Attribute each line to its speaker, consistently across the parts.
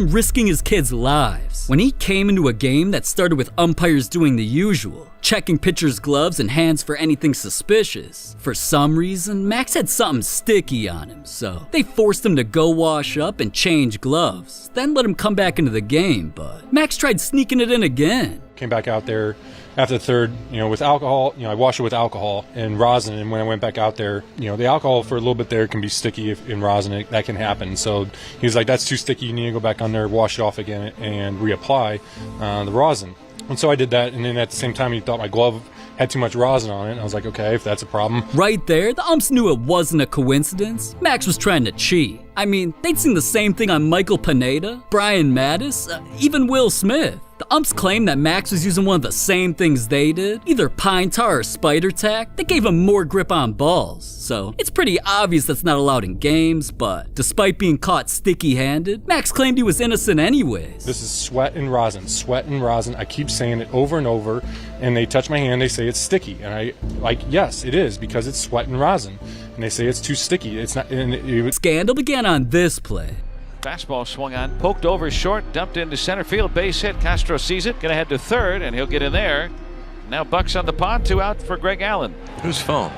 Speaker 1: him risking his kids' lives when he came into a game that started with umpires doing the usual, checking pitchers' gloves and hands for anything suspicious. For some reason, Max had something sticky on him, so they forced him to go wash up and change gloves, then let him come back into the game, but Max tried sneaking it in again.
Speaker 2: Came back out there after the third, with alcohol. I washed it with alcohol and rosin, and when I went back out there, the alcohol for a little bit there can be sticky in rosin. That can happen. So he was like, that's too sticky. You need to go back on there, wash it off again, and reapply the rosin. And so I did that, and then at the same time, he thought my glove had too much rosin on it. And I was like, okay, if that's a problem.
Speaker 1: Right there, the umps knew it wasn't a coincidence. Max was trying to cheat. I mean, they'd seen the same thing on Michael Pineda, Brian Mattis, even Will Smith. The umps claimed that Max was using one of the same things they did, either pine tar or spider tack, that gave him more grip on balls. So it's pretty obvious that's not allowed in games, but despite being caught sticky-handed, Max claimed he was innocent anyways.
Speaker 2: This is sweat and rosin, sweat and rosin. I keep saying it over and over, and they touch my hand, they say it's sticky. And I, yes, it is, because it's sweat and rosin. And they say it's too sticky. It's not.
Speaker 1: Scandal began on this play.
Speaker 3: Fastball swung on, poked over short, dumped into center field, base hit. Castro sees it, gonna head to third, and he'll get in there. Now Buck's on the pond, 2 out for Greg Allen.
Speaker 4: Whose phone?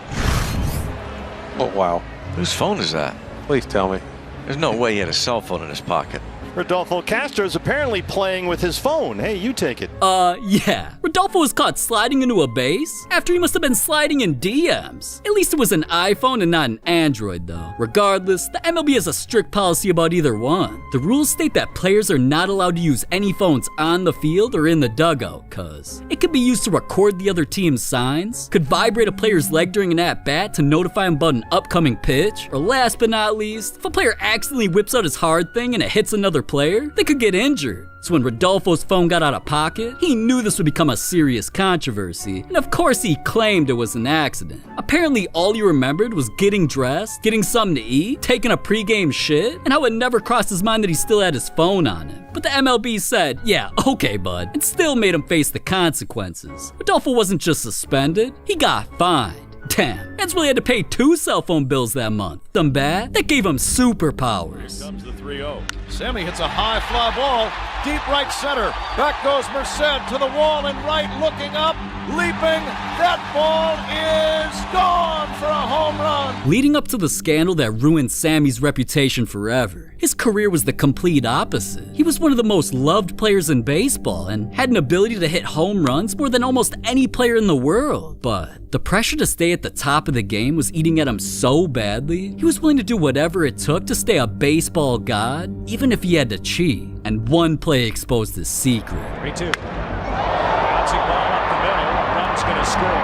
Speaker 5: Oh, wow.
Speaker 4: Whose phone is that?
Speaker 5: Please tell me.
Speaker 4: There's no way he had a cell phone in his pocket.
Speaker 6: Rodolfo Castro's apparently playing with his phone. Hey, you take it.
Speaker 1: Yeah. Rodolfo was caught sliding into a base after he must have been sliding in DMs. At least it was an iPhone and not an Android, though. Regardless, the MLB has a strict policy about either one. The rules state that players are not allowed to use any phones on the field or in the dugout, cause it could be used to record the other team's signs, could vibrate a player's leg during an at-bat to notify him about an upcoming pitch, or last but not least, if a player accidentally whips out his hard thing and it hits another player, they could get injured. So when Rodolfo's phone got out of pocket, he knew this would become a serious controversy, and of course he claimed it was an accident. Apparently all he remembered was getting dressed, getting something to eat, taking a pregame shit, and how it never crossed his mind that he still had his phone on him. But the MLB said, yeah, okay bud, and still made him face the consequences. Rodolfo wasn't just suspended, he got fined. Damn, Eds really had to pay 2 cell phone bills that month. Them bad? That gave him superpowers.
Speaker 7: Here comes the 3-0. Sammy hits a high fly ball, deep right center. Back goes Merced to the wall and right, looking up, leaping. That ball is gone for a home run.
Speaker 1: Leading up to the scandal that ruined Sammy's reputation forever, his career was the complete opposite. He was one of the most loved players in baseball and had an ability to hit home runs more than almost any player in the world. But the pressure to stay at the top of the game was eating at him so badly, he was willing to do whatever it took to stay a baseball god, even if he had to cheat. And one play exposed his secret.
Speaker 7: 3-2. Bouncing ball up the middle. Run's going to score.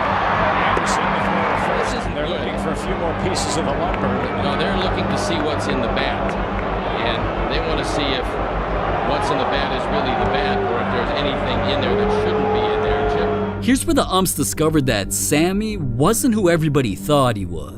Speaker 7: Anderson before first. They're looking for a few more pieces of the lumber.
Speaker 8: No, they're looking to see what's in the bat. And they want to see if what's in the bat is really the bat, or if there's anything in there that shouldn't be in there, Chip.
Speaker 1: Here's where the umps discovered that Sammy wasn't who everybody thought he was.